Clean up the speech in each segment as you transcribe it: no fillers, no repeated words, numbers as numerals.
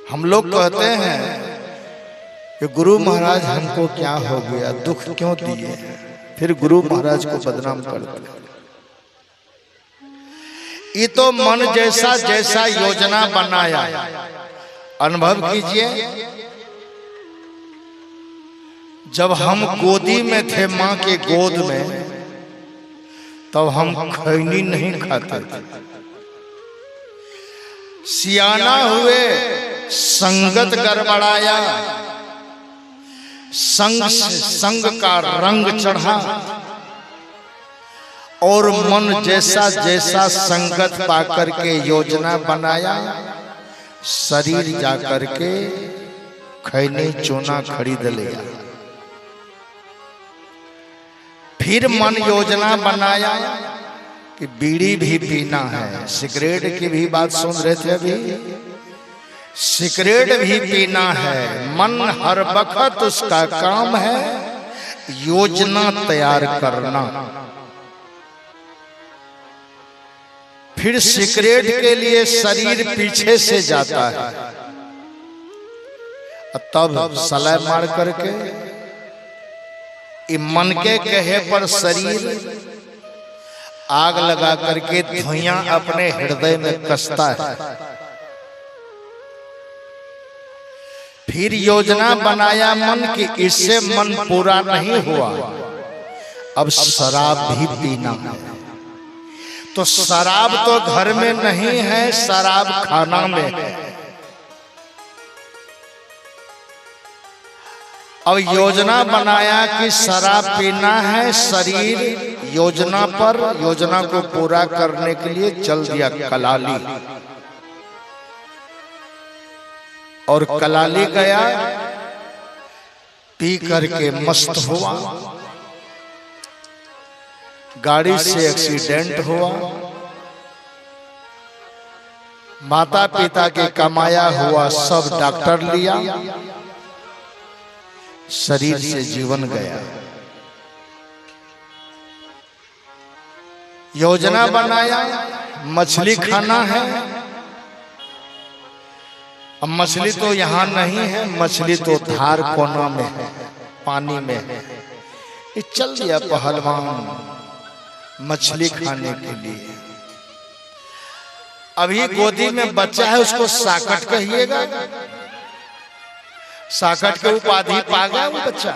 हम लोग कहते हैं कि गुरु महाराज हमको क्या हो गया, दुख क्यों दिए, फिर गुरु महाराज को बदनाम करते हैं। ये तो मन जैसा जैसा योजना बनाया, अनुभव कीजिए। जब हम गोदी में थे, मां के गोद में, तब हम खैनी नहीं खाते थे। सियाना हुए, संगत गड़बड़ाया, संग का रंग चढ़ा, और मन जैसा जैसा संगत पाकर के योजना बनाया, शरीर जाकर के खैनी चूना खरीद लिया। फिर मन योजना बनाया कि बीड़ी भी पीना है, सिगरेट की भी बात सुन रहे थे अभी, सिगरेट भी पीना है। मन हर वक्त उसका काम है योजना तैयार करना। फिर सिगरेट के लिए शरीर पीछे से जाता है, तब सलाह मार करके मन के कहे पर शरीर आग लगा करके धुइयां अपने हृदय में कसता है। फिर योजना बनाया मन की इससे मन पूरा नहीं हुआ, अब शराब भी पीना है। तो शराब तो घर में नहीं है, शराब खाना में है। अब योजना बनाया कि शराब पीना है, शरीर योजना पर, योजना को पूरा करने के लिए चल दिया कलाली, और कलाली गया, पी करके मस्त हुआ, गाड़ी से एक्सीडेंट हुआ, माता पिता के कमाया हुआ सब डॉक्टर लिया, शरीर से जीवन गया। योजना बनाया मछली खाना है, अब मछली तो यहां नहीं है, मछली तो धार कोना में है, पानी में है। ये चल दिया पहलवान मछली खाने के लिए। अभी गोदी में बच्चा है, उसको साकट कहिएगा, साकट के उपाधि पा गया वो बच्चा।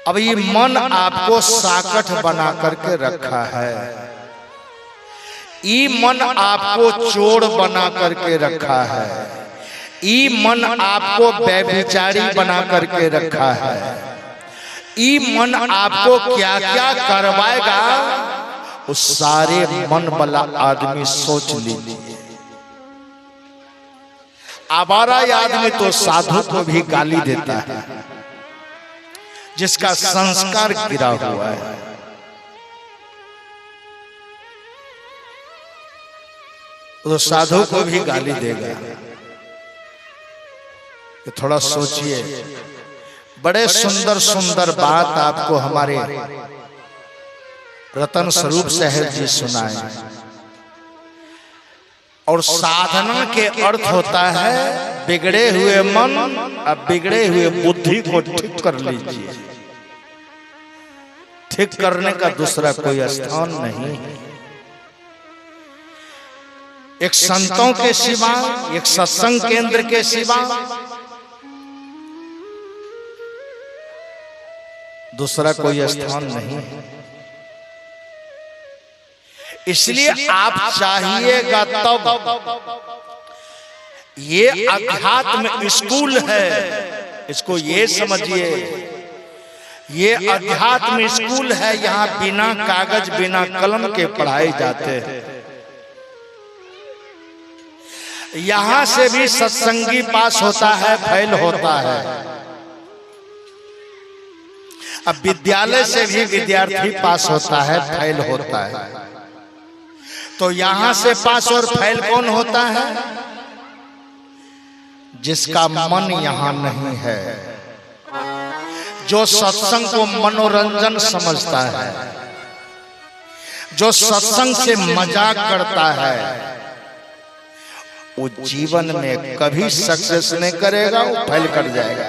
अब ये मन आपको साकट बना करके रखा है, ये मन आपको चोर बना करके रखा है, ये मन आपको व्यभिचारी बना करके रखा है, ये मन आपको क्या क्या करवाएगा उस सारे मन वाला आदमी सोच लीजिए। आवारा आदमी तो साधु को भी गाली देता है, जिसका संस्कार गिरा हुआ है। तो साधु को भी गाली देगा। तो थोड़ा सोचिए, बड़े सुंदर सुंदर बात आपको हमारे रतन स्वरूप साहब जी सुनाए। और साधना के अर्थ होता है बिगड़े हुए मन, अब बिगड़े हुए बुद्धि को ठीक कर लीजिए। ठीक करने का दूसरा कोई स्थान नहीं है। एक संतों के सिवा, एक सत्संग केंद्र के सिवा दूसरा कोई स्थान नहीं है। इसलिए आप चाहिएगा तब, ये अध्यात्म स्कूल है, इसको ये समझिए, ये अध्यात्म स्कूल है। यहाँ बिना कागज बिना कलम के पढ़ाए जाते हैं। यहाँ से भी सत्संगी पास होता है, फेल होता है। अब विद्यालय से भी विद्यार्थी पास होता है, फेल होता है। तो यहां से पास और फेल कौन होता है? जिसका मन यहां नहीं है, जो सत्संग को मनोरंजन समझता है, जो सत्संग से मजाक करता है, वो जीवन में कभी सक्सेस नहीं करेगा, वो फेल कर जाएगा।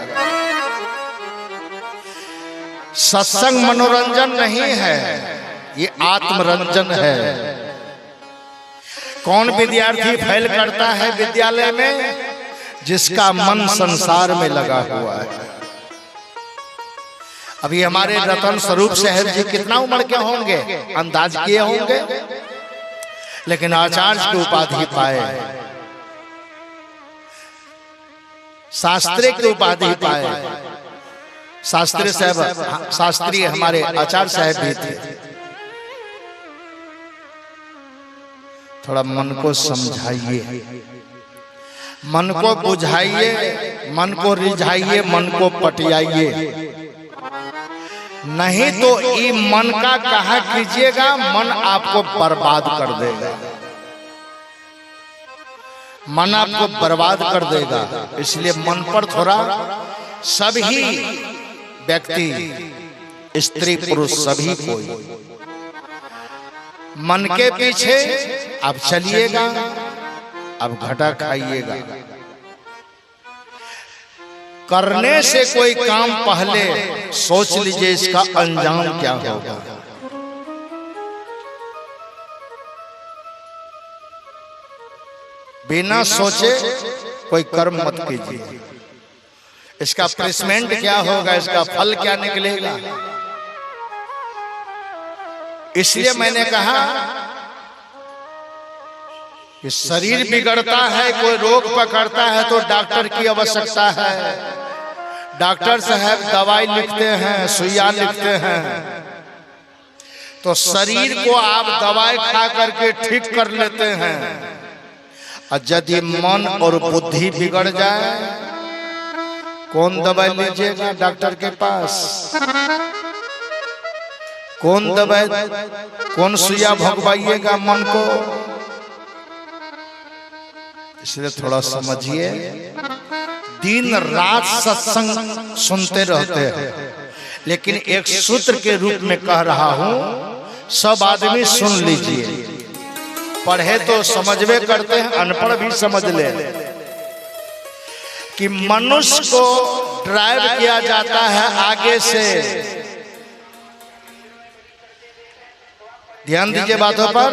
सत्संग मनोरंजन नहीं है, ये आत्मरंजन है। कौन विद्यार्थी फेल करता है विद्यालय में? जिसका मन संसार में लगा हुआ है। अभी हमारे रतन स्वरूप साहब जी कितना उम्र के होंगे अंदाज किए होंगे, लेकिन आचार्य की उपाधि पाए, शास्त्री की उपाधि पाए। शास्त्री साहब, शास्त्री हमारे आचार्य साहब भी थे। थोड़ा मन को समझाइए, मन को बुझाइए, मन को रिझाइए, मन को पटियाइए। नहीं तो ये मन का कहा कीजिएगा, मन आपको बर्बाद कर देगा, मन आपको बर्बाद कर देगा। इसलिए मन पर थोड़ा, सभी व्यक्ति, स्त्री पुरुष सभी कोई मन के पीछे अब चलिएगा, अब घटा खाइएगा। करने से कोई काम पहले सोच लीजिए इसका अंजाम क्या होगा। बिना सोचे कोई कर्म मत कीजिए। इसका प्लेसमेंट क्या होगा, इसका फल क्या निकलेगा। इसलिए मैंने कहा कि शरीर बिगड़ता है, कोई रोग पकड़ता है तो डॉक्टर की आवश्यकता है। डॉक्टर साहब दवाई लिखते हैं, सुइया लिखते हैं, तो शरीर को आप दवाई खा करके ठीक कर लेते हैं। और यदि मन और बुद्धि बिगड़ जाए, कौन दवाई लीजिएगा डॉक्टर के पास? कौन दवाई, कौन सुइया भगवाइएगा मन को? इसलिए थोड़ा समझिए। दिन रात सत्संग सुनते रहते हैं, लेकिन एक सूत्र के रूप में कह रहा हूं, सब आदमी सुन लीजिए। पढ़े तो समझवे करते हैं, अनपढ़ भी समझ ले कि मनुष्य को ड्राइव किया जाता है आगे से। ध्यान दीजिए बातों पर।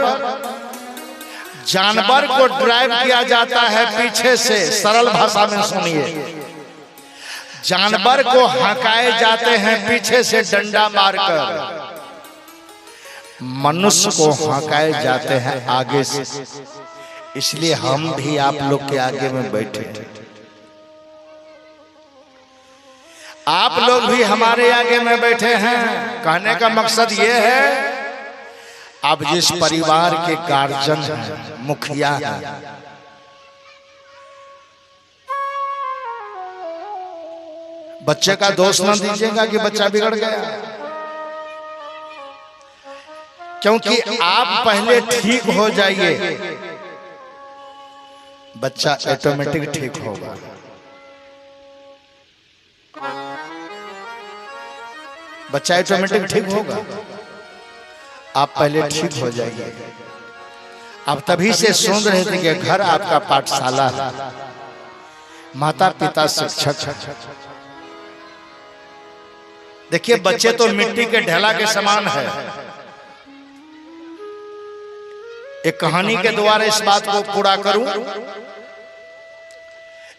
जानवर को ड्राइव किया जाता है पीछे से, सरल भाषा में सुनिए। जानवर को हकाए जाते हैं पीछे से डंडा मारकर, मनुष्य को हकाए जाते हैं आगे से। इसलिए हम भी आप लोग के आगे में बैठे, आप लोग भी हमारे आगे में बैठे हैं। कहने का मकसद ये है, आप जिस परिवार के गार्जियन हैं, मुखिया हैं, बच्चे का दोष न दीजिएगा कि बच्चा बिगड़ गया, क्योंकि आप पहले ठीक हो जाइए, बच्चा ऑटोमेटिक ठीक होगा। बच्चा ऑटोमेटिक ठीक होगा, आप पहले ठीक हो जाइए। आप तभी से सुन रहे थे कि घर आपका पाठशाला है, माता पिता शिक्षक। देखिए बच्चे तो मिट्टी के ढेला के समान है। एक कहानी के द्वारा इस बात को पूरा करूं।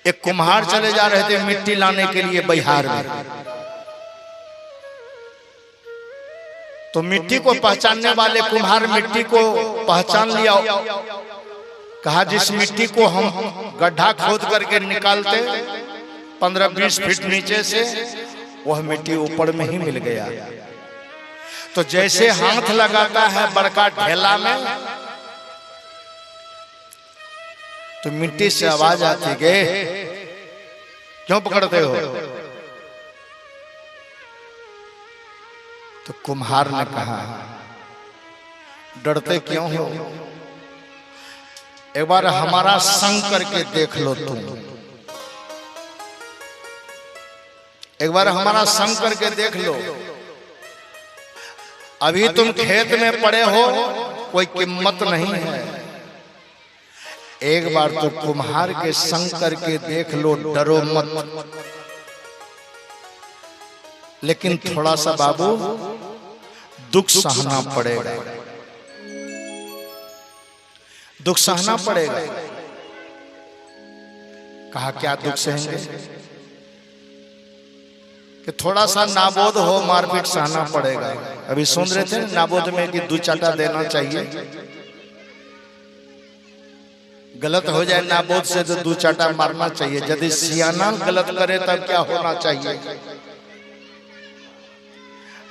एक कुम्हार चले जा रहे थे मिट्टी लाने के लिए बिहार में, तो मिट्टी को पहचानने वाले कुम्हार मिट्टी को पहचान लिया। कहा जिस मिट्टी को हम गड्ढा खोद करके निकालते 15-20 फीट नीचे से, वह मिट्टी ऊपर में ही मिल गया। तो जैसे हाथ लगाता है बड़का ढेला में, तो मिट्टी से आवाज आती है, क्यों पकड़ते हो? तो कुम्हार ने कहा, डरते क्यों हो? एक बार हमारा संग करके देख लो तुम, एक बार हमारा संग करके देख लो। अभी तुम खेत में पड़े हो, कोई कीमत नहीं है। एक बार तो कुम्हार के संग करके देख लो, डरो मत। लेकिन थोड़ा सा बाबू दुख सहना पड़ेगा, दुख सहना पड़ेगा। कहा क्या दुख सहेंगे? कि थोड़ा सा नाबोध हो, मारपीट सहना पड़ेगा। अभी सुन रहे थे नाबोध में कि 2 चाटा देना चाहिए, गलत हो जाए नाबोध से तो 2 चाटा मारना चाहिए। यदि सियाना गलत करे तब क्या होना चाहिए?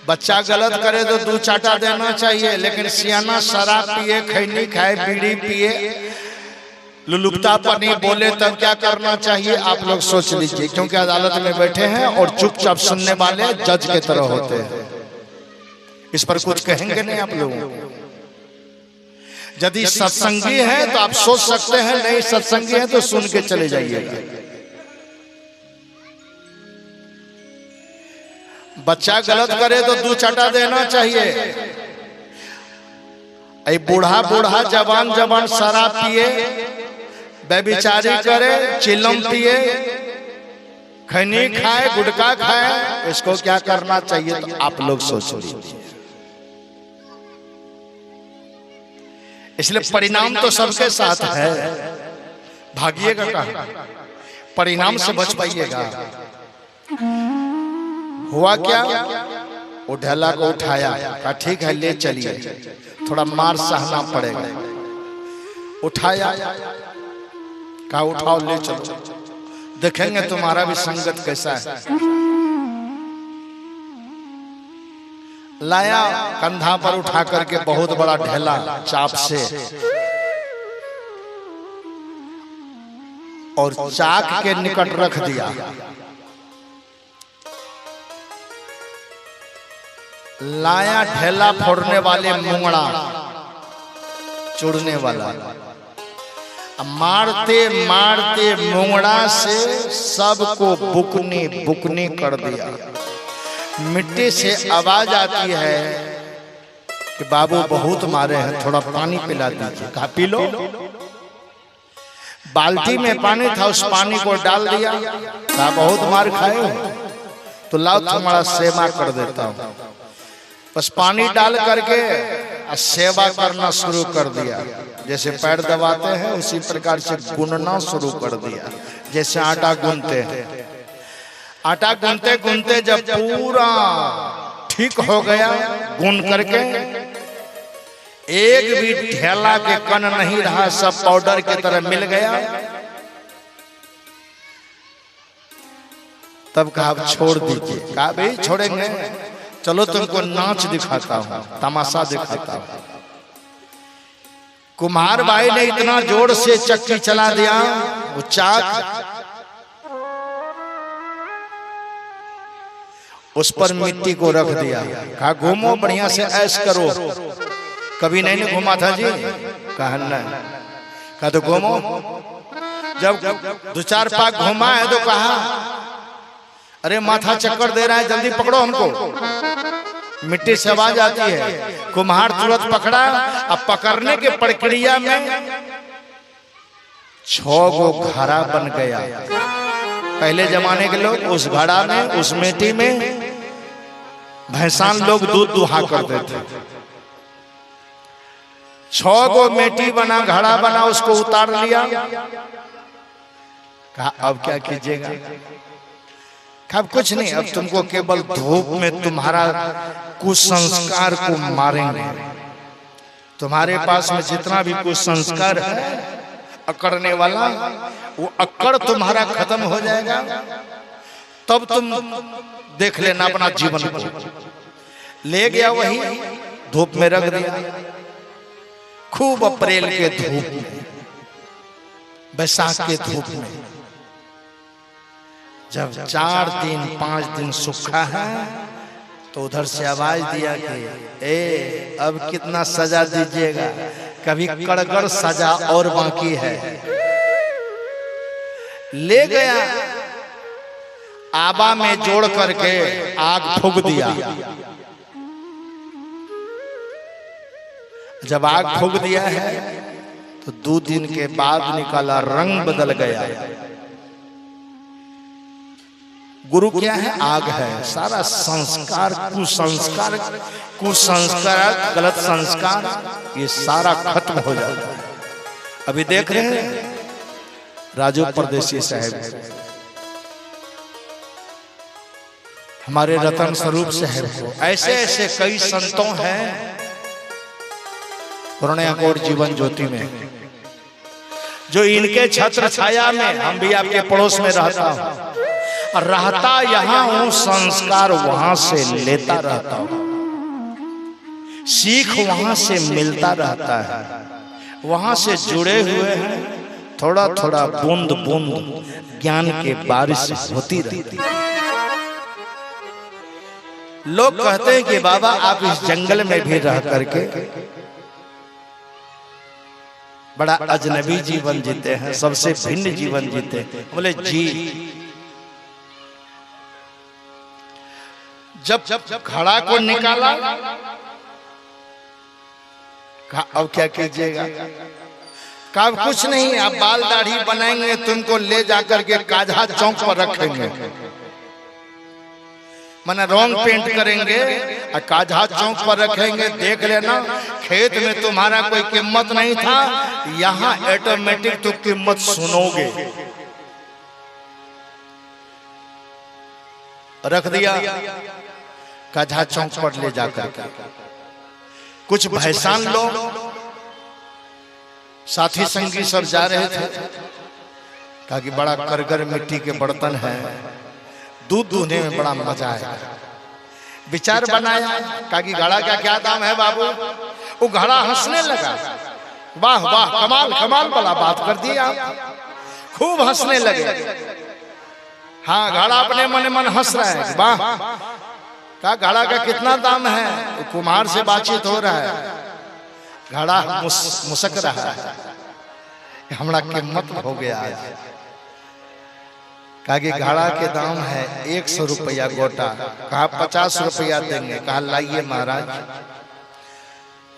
बच्चा गलत करे तो 2 चाटा देना चाहिए, लेकिन सियाना शराब पिए, खैनी खाए, बीड़ी पिए, लुलुपता पानी बोले तब क्या करना चाहिए? आप लोग सोच लीजिए, क्योंकि अदालत में बैठे हैं और चुपचाप सुनने वाले जज के तरह होते हैं। इस पर कुछ कहेंगे नहीं आप लोगों को। यदि सत्संगी है तो आप सोच सकते हैं, नहीं सत्संगी है तो सुन के चले जाइएगा। बच्चा गलत करे तो 2 चाटा देना चाहिए। ऐ बूढ़ा बूढ़ा जवान जवान शराब पिए, बेबिचारी करे, चिलम पिए, खैनी खाए, गुटखा खाए, इसको क्या करना चाहिए? तो आप लोग सोच लीजिए। इसलिए परिणाम तो सबके साथ है, भागिएगा कहाँ? परिणाम से बच पाइएगा। हुआ क्या? वो ढेला को उठाया, कहा ठीक है ले चलिए, थोड़ा मार सहना पड़ेगा। उठाया, कहा उठाओ ले चलो, देखेंगे तुम्हारा भी संगत कैसा है। लाया, कंधा पर उठा करके बहुत बड़ा ढेला चाप से, और चाक के निकट रख दिया। लाया ढेला फोड़ने वाले मुंगड़ा, चुड़ने वाला, मारते मारते मुंगड़ा से सबको बुकनी बुकनी कर दिया। मिट्टी से आवाज आती है कि बाबू बहुत मारे हैं, थोड़ा पानी पिला दीजिए। कहा पी लो। बाल्टी में पानी था, उस पानी को डाल दिया। कहा बहुत मार खाए हो तो लाओ तुम्हारा सेवा कर देता हूं। बस पानी डाल करके सेवा करना शुरू कर दिया। जैसे पैर दबाते हैं उसी प्रकार से गुनना शुरू कर दिया, जैसे आटा गूंथते हैं। आटा गूंथते गूंथते जब पूरा ठीक हो गया, गूंथ करके एक भी ढेला के कण नहीं रहा, सब पाउडर की तरह मिल गया। तब कहा छोड़ दीजिए। कहा भाई छोड़ेंगे, चलो तुमको नाच दिखाता हूं, तमाशा दिखाता हूं। कुम्हार भाई ने इतना जोर से चक्की चला दिया, वो चाक उस पर मिट्टी को रख दिया। कहा घूमो बढ़िया से ऐश करो। कभी नहीं घूमा था जी? कहा नहीं। कहा तो घूमो। जब 2-4 पाक घूमा है तो कहा अरे माथा चक्कर दे रहा है, जल्दी पकड़ो हमको। मिट्टी से आवाज आती है, कुम्हार तुरंत पकड़ा। अब पकड़ने के प्रक्रिया में 6 गो घड़ा बन गया। पहले जमाने के लोग उस घड़ा में, उस मिट्टी में भैंसान लोग दूध दुहा करते थे। 6 गो मिट्टी बना, घड़ा बना, उसको उतार लिया। कहा अब क्या कीजिएगा? अब कुछ नहीं, अब तुमको केवल धूप में तुम्हारा कुसंस्कार को मारेंगे। तुम्हारे पास में जितना भी कुसंस्कार है अकड़ने वाला, वो अकड़ तुम्हारा खत्म हो जाएगा, तब तुम देख लेना अपना जीवन को। ले गया, वही धूप में रख दिया। खूब अप्रैल के धूप में, बैसाख के धूप में, जब 4 दिन 5 दिन सूखा है तो उधर से आवाज दिया कि ए अब कितना सजा दीजिएगा? कभी कड़कड़ सजा और बाकी है। ले गया, आबा में जोड़ करके आग फूंक दिया। जब आग फूंक दिया है तो 2 दिन के बाद निकाला, रंग बदल गया। गुरु क्या है? आग है। सारा संस्कार, कुसंस्कार, गलत संस्कार, ये सारा खत्म हो जाता है। अभी देख रहे हैं राजू परदेसी साहब, हमारे रतन स्वरूप साहब को, ऐसे ऐसे कई संतों हैं पूर्णियाकोट जीवन ज्योति में, जो इनके छत्र छाया में हम भी आपके पड़ोस में रहता हूं, और रहता यहां हूं, संस्कार वहां से लेता रहता हूं, सीख वहां से मिलता रहता है, वहां से जुड़े हुए हैं। थोड़ा थोड़ा बूंद बूंद ज्ञान के बारिश होती रहती है। लोग कहते हैं कि बाबा आप इस जंगल में भी रह करके बड़ा अजनबी जीवन जीते हैं, सबसे भिन्न जीवन जीते हैं। बोले जी, जब घड़ा को निकाला, अब क्या कीजिएगा? कहा कुछ नहीं, आप बाल दाढ़ी बनाएंगे, तुमको ले जाकर के काजा चौक पर रखेंगे, माने रंग पेंट करेंगे और काजा चौक पर रखेंगे। देख लेना, खेत में तुम्हारा कोई कीमत नहीं था, यहाँ ऑटोमेटिक तो कीमत सुनोगे। रख दिया काजा चौक पर ले जाकर के। कुछ भैसान लोग साथी संगी सब जा रहे थे, कहा कि बड़ा करगर मिट्टी के बर्तन है, दूध दूहने में बड़ा मजा आया। विचार बनाया, कहा कि घड़ा का क्या दाम है बाबू? वो घड़ा हंसने लगा, वाह वाह, कमाल कमाल वाला बात कर दी आप, खूब हंसने लगे। हाँ, घड़ा अपने मन मन हंस रहा है, वाह। कहा घड़ा का कितना दाम है? तो कुम्हार से बातचीत हो रहा है, घड़ा मुसक रहा है, हमारा कीमत हो गया आज। कहा कि घड़ा के दाम है 100 रुपया गोटा। कहा 50 रुपया देंगे। कहा लाइए महाराज,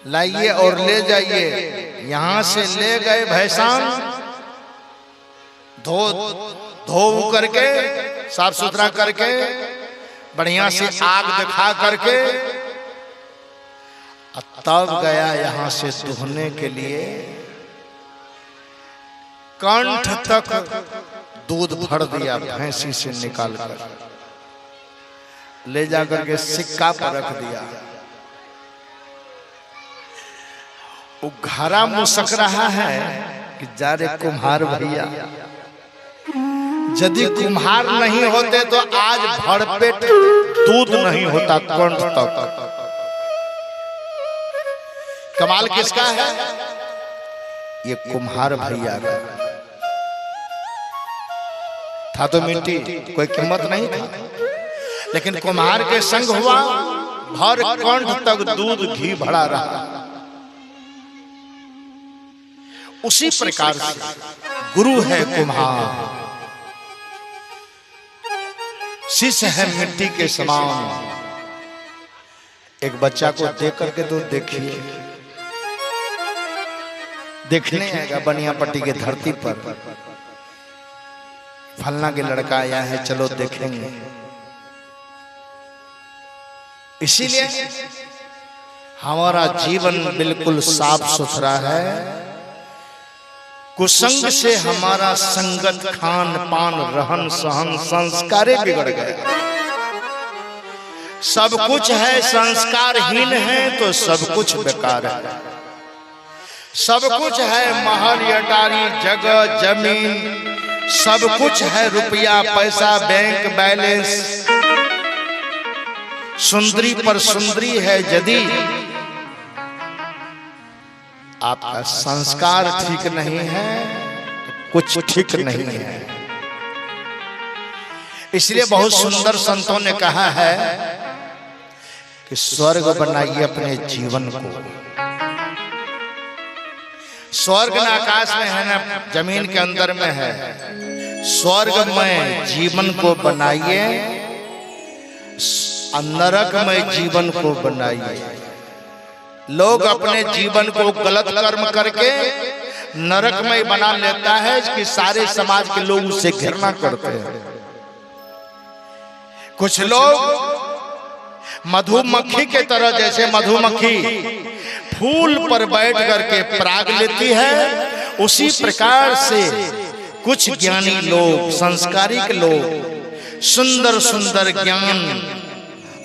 लाइए और ले जाइए। यहां से ले गए भैंसान, धो करके साफ सुथरा करके बढ़िया से आग दिखा करके, तब गया यहां से दुहने के लिए। कंठ तक दूध भर दिया भैंसी से निकाल कर, ले जाकर के सिक्का पर रख दिया। वो घड़ा मुसक रहा है कि जा रे कुम्हार भैया, यदि कुम्हार नहीं होते तो आज भरपेट दूध नहीं होता कंठ तक। कमाल किसका है? ये कुम्हार भैया का था। तो मिट्टी कोई कीमत नहीं था, लेकिन कुम्हार के संग हुआ, भर कंठ तक दूध घी भरा रहा। उसी प्रकार से गुरु है कुम्हार, शिष्य है मिट्टी के समान। एक बच्चा को देख करके तो देखिए, देखने आएगा बनियापट्टी के धरती पर, फलना के लड़का आया है, चलो देखेंगे। इसीलिए हमारा जीवन बिल्कुल साफ सुथरा है। कुसंग से हमारा संगत, खान पान, रहन सहन, संस्कारें बिगड़ गए। सब कुछ है, संस्कारहीन है तो सब कुछ बेकार है। सब कुछ है, महल अटारी, जगह जमीन, सब कुछ है, रुपया पैसा, बैंक बैलेंस, सुंदरी पर सुंदरी है। यदि आपका संस्कार ठीक नहीं है तो कुछ ठीक नहीं है। इसलिए बहुत सुंदर संतों ने कहा है कि स्वर्ग बनाइए अपने जीवन को। स्वर्ग न आकाश में है, ना जमीन के अंदर में है। स्वर्ग में जीवन को बनाइए, नरक में जीवन को बनाइए। लोग अपने जीवन को गलत कर्म करके नरकमय बना लेता है कि सारे समाज के लोग उससे घृणा करते हैं। कुछ लोग मधुमक्खी के तरह, जैसे मधुमक्खी फूल पर बैठ करके पराग लेती है, उसी प्रकार से कुछ ज्ञानी लोग, संस्कारिक लोग सुंदर सुंदर ज्ञान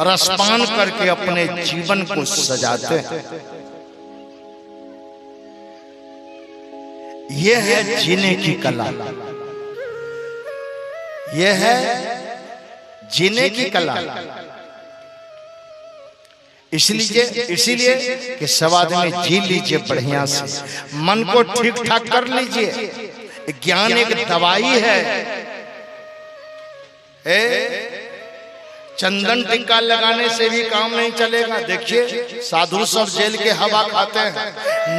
रसपान करके अपने जीवन को सजाते हैं। यह है जीने की कला, यह है जीने की कला। इसीलिए कि सब आदमी जी लीजिए बढ़िया से, मन को ठीक ठाक कर लीजिए। ज्ञान एक दवाई है। चंदन टिक्का लगाने से भी काम नहीं चलेगा। देखिए साधु सब जेल के हवा खाते हैं,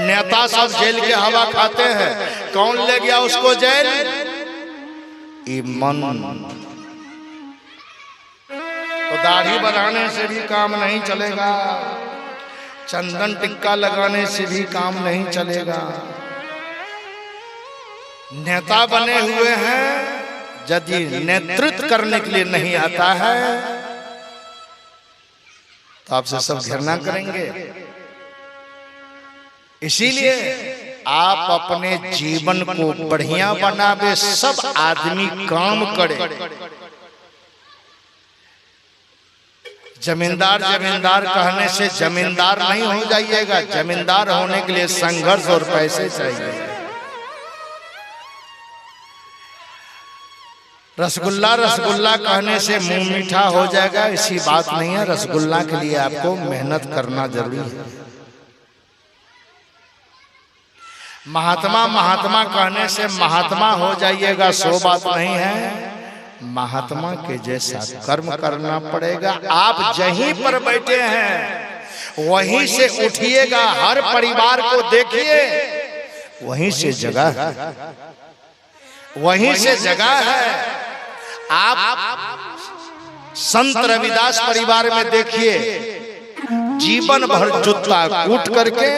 नेता सब जेल के हवा खाते हैं। कौन ले गया उसको जेल? मन। तो दाढ़ी बढ़ाने से भी काम नहीं चलेगा, चंदन टिक्का लगाने से भी काम नहीं चलेगा। नेता बने हुए हैं, यदि नेतृत्व करने के लिए नहीं आता है तो आपसे सब घृणा करेंगे। इसीलिए आप अपने जीवन को बढ़िया बनावे, सब आदमी काम करे। जमींदार जमींदार कहने से जमींदार नहीं हो जाइएगा। जमींदार होने के लिए संघर्ष और पैसे चाहिए। रसगुल्ला रसगुल्ला कहने से मुंह मीठा हो जाएगा, ऐसी बात नहीं है। रसगुल्ला के लिए आपको मेहनत करना जरूरी है। महात्मा महात्मा कहने से महात्मा हो जाइएगा, सो बात नहीं है। महात्मा के जैसा कर्म करना पड़ेगा। आप जहीं पर बैठे हैं वहीं से उठिएगा। हर परिवार को देखिए, वहीं से जगह है, वहीं से जगह है। आप संत रविदास परिवार में देखिए, जीवन भर जूता कूट करके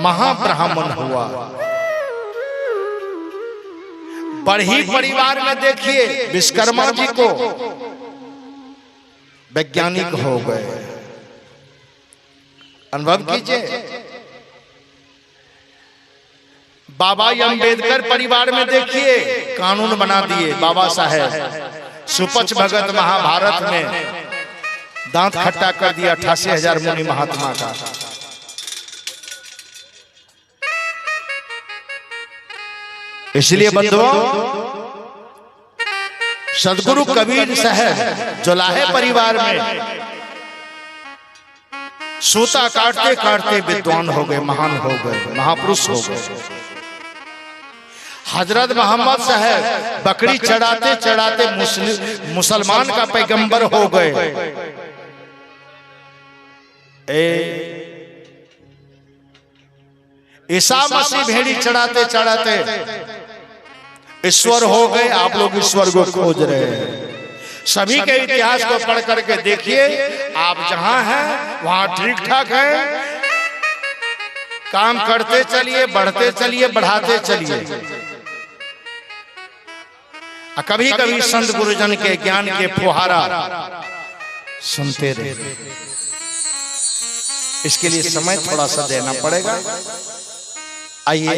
महाब्राह्मण हुआ। बढ़ी परिवार में देखिए विश्वकर्मा जी को वैज्ञानिक हो गए। अनुभव कीजिए। बाबा अम्बेडकर परिवार में देखिए, कानून बना दिए बाबा साहेब। सुपच भगत महाभारत में दांत खट्टा कर दिया 88,000 मुनि महात्मा का। इसलिए बंधुओं, सदगुरु कबीर साहब जोलाहे परिवार में सूता काटते काटते विद्वान हो गए, महान हो गए, महापुरुष हो गए। हजरत मोहम्मद साहब बकरी चढ़ाते चढ़ाते मुसलमान का पैगंबर हो गए। ईसा मसीह भेड़ी चढ़ाते चढ़ाते ईश्वर हो गए। आप लोग ईश्वर को खोज रहे हैं। सभी के इतिहास को पढ़ करके देखिए, आप जहां हैं वहां ठीक ठाक है। काम करते चलिए, बढ़ते चलिए, बढ़ाते चलिए। कभी कभी संत गुरुजन के ज्ञान के फुहारा सुनते रहे। इसके लिए समय थोड़ा सा देना पड़ेगा। आइए